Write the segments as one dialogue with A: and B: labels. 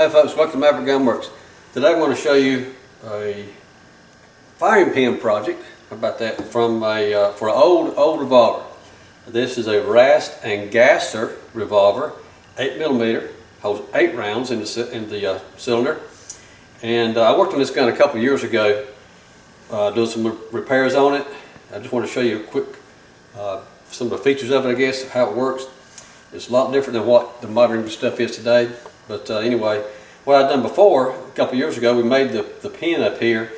A: Hey folks, welcome to Maverick Gun Works. Today I'm going to show you a firing pin project. How about that? From a for an old revolver. This is a Rast Gasser revolver, 8mm, holds 8 rounds in the cylinder. And I worked on this gun a couple years ago, doing some repairs on it. I just want to show you a quick some of the features of it, I guess, how it works. It's a lot different than what the modern stuff is today. But anyway, what I'd done before, a couple years ago, we made the pin up here,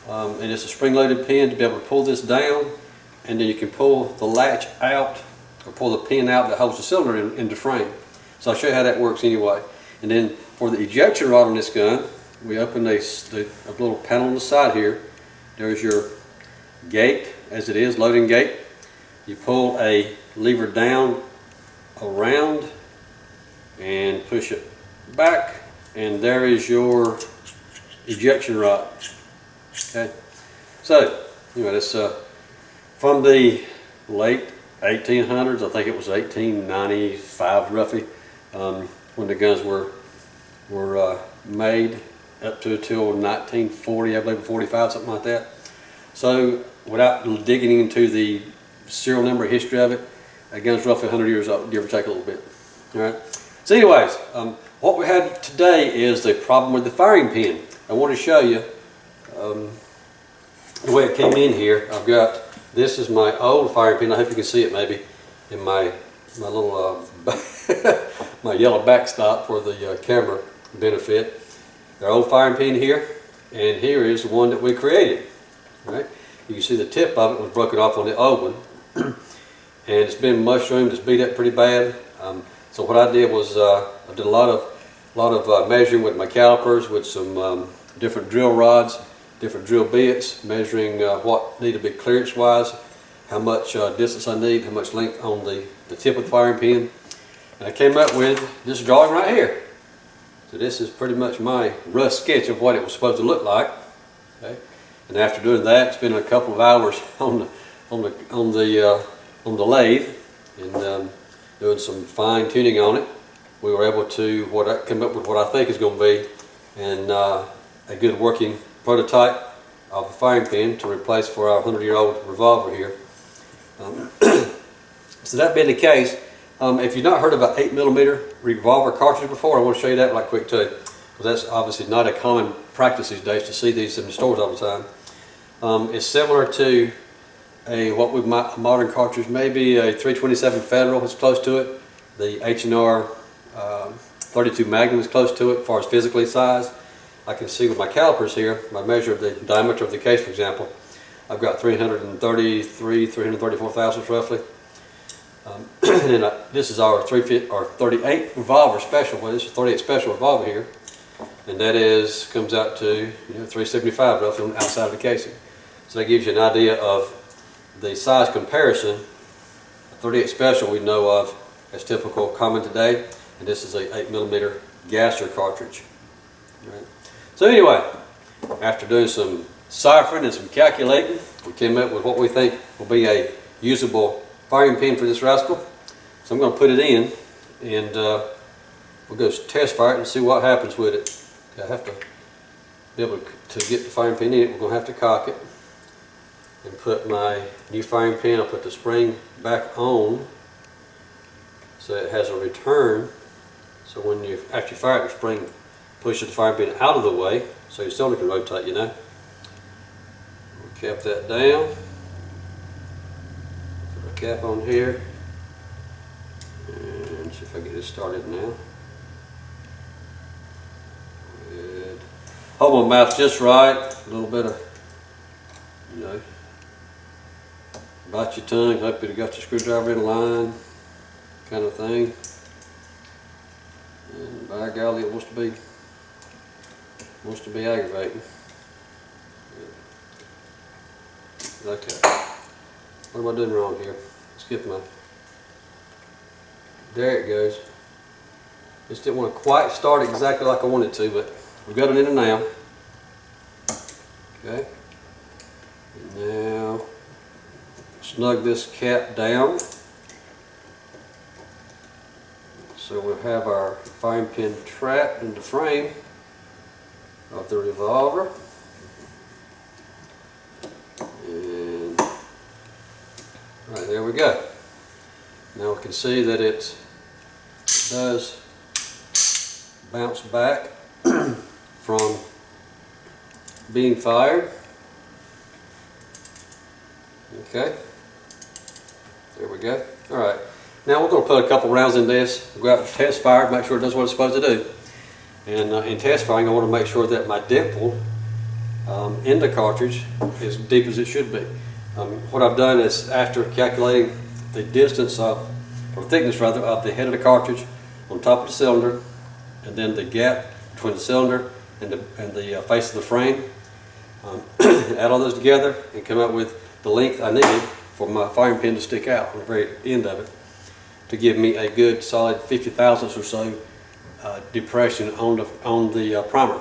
A: and it's a spring-loaded pin to be able to pull this down, and then you can pull the latch out, or pull the pin out that holds the cylinder into frame. So I'll show you how that works anyway. And then for the ejection rod on this gun, we open a little panel on the side here. There's your gate, as it is, loading gate. You pull a lever down around and push it back, and there is your ejection rod. Okay, so anyway, this from the late 1800s. I think it was 1895 roughly, when the guns were made, up to till 1940, I believe, 45, something like that. So without digging into the serial number history of it, the gun's roughly 100 years old, give or take a little bit. All right. So anyways, what we had today is the problem with the firing pin. I want to show you the way it came in here. I've got, this is my old firing pin. I hope you can see it maybe in my little my yellow backstop for the camera benefit. Our old firing pin here, and here is the one that we created. Right? You can see the tip of it was broken off on the old one, and it's been mushroomed. It's beat up pretty bad. So what I did was I did a lot of measuring with my calipers, with some different drill rods, different drill bits, measuring what needed to be clearance-wise, how much distance I need, how much length on the tip of the firing pin, and I came up with this drawing right here. So this is pretty much my rough sketch of what it was supposed to look like. Okay, and after doing that, spending a couple of hours on the lathe and doing some fine tuning on it, we were able to come up with what I think is going to be a good working prototype of a firing pin to replace for our 100-year-old revolver here. So that being the case, if you've not heard of an 8mm revolver cartridge before, I want to show you that right quick too, because that's obviously not a common practice these days to see these in the stores all the time. It's similar to what we modern cartridge, maybe a 327 Federal is close to it. The H&R 32 Magnum is close to it as far as physically size. I can see with my calipers here, I measure the diameter of the case, for example. I've got 334 thousandths roughly. And then this is our 38 revolver special. Well, this is 38 special revolver here, and that comes out to 375 roughly on the outside of the casing. So that gives you an idea of the size comparison. 38 special we know of as typical common today, and this is a 8mm Gasser cartridge. Right. So anyway, after doing some ciphering and some calculating, we came up with what we think will be a usable firing pin for this rascal. So I'm going to put it in, and we'll go test fire it and see what happens with it. I have to be able to get the firing pin in it. We're going to have to cock it and put my new firing pin. I'll put the spring back on so it has a return. So when after you fire it, the spring pushes the firing pin out of the way so your cylinder can rotate, We'll cap that down. Put a cap on here. And see if I get this started now. Good. Hold my mouth just right. A little bit of, bite your tongue. Hope you got your screwdriver in line, kind of thing. And by golly, it wants to be aggravating. Okay. What am I doing wrong here? Skip my. There it goes. Just didn't want to quite start exactly like I wanted to, but we've got it in there now. Okay. And now snug this cap down. So we'll have our firing pin trapped in the frame of the revolver. And right, there we go. Now we can see that it does bounce back from being fired. Okay, there we go. All right, now we're going to put a couple rounds in this. We'll go out and test fire, make sure it does what it's supposed to do. And in test firing, I want to make sure that my dimple in the cartridge is deep as it should be. What I've done is, after calculating the distance of, or thickness rather, of the head of the cartridge on top of the cylinder, and then the gap between the cylinder and the face of the frame, add all those together and come up with the length I needed for my firing pin to stick out on the very end of it, to give me a good solid 50 thousandths or so depression on the primer.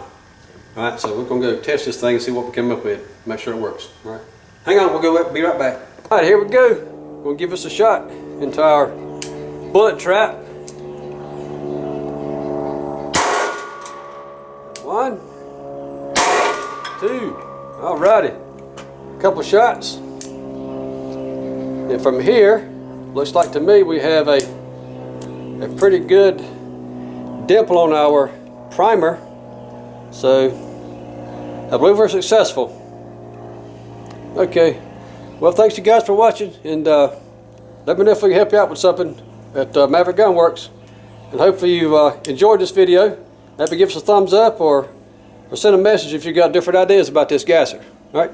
A: Alright, so we're going to go test this thing and see what we come up with, make sure it works. Alright, hang on, we'll be right back. Alright, here we go. We'll give us a shot into our bullet trap. 1, 2, alrighty, couple shots. And from here, looks like to me we have a pretty good dimple on our primer. So I believe we're successful. Okay, well, thanks you guys for watching, and let me know if we can help you out with something at Maverick Gun Works. And hopefully you enjoyed this video. Maybe give us a thumbs up or send a message if you got different ideas about this gasser. All right.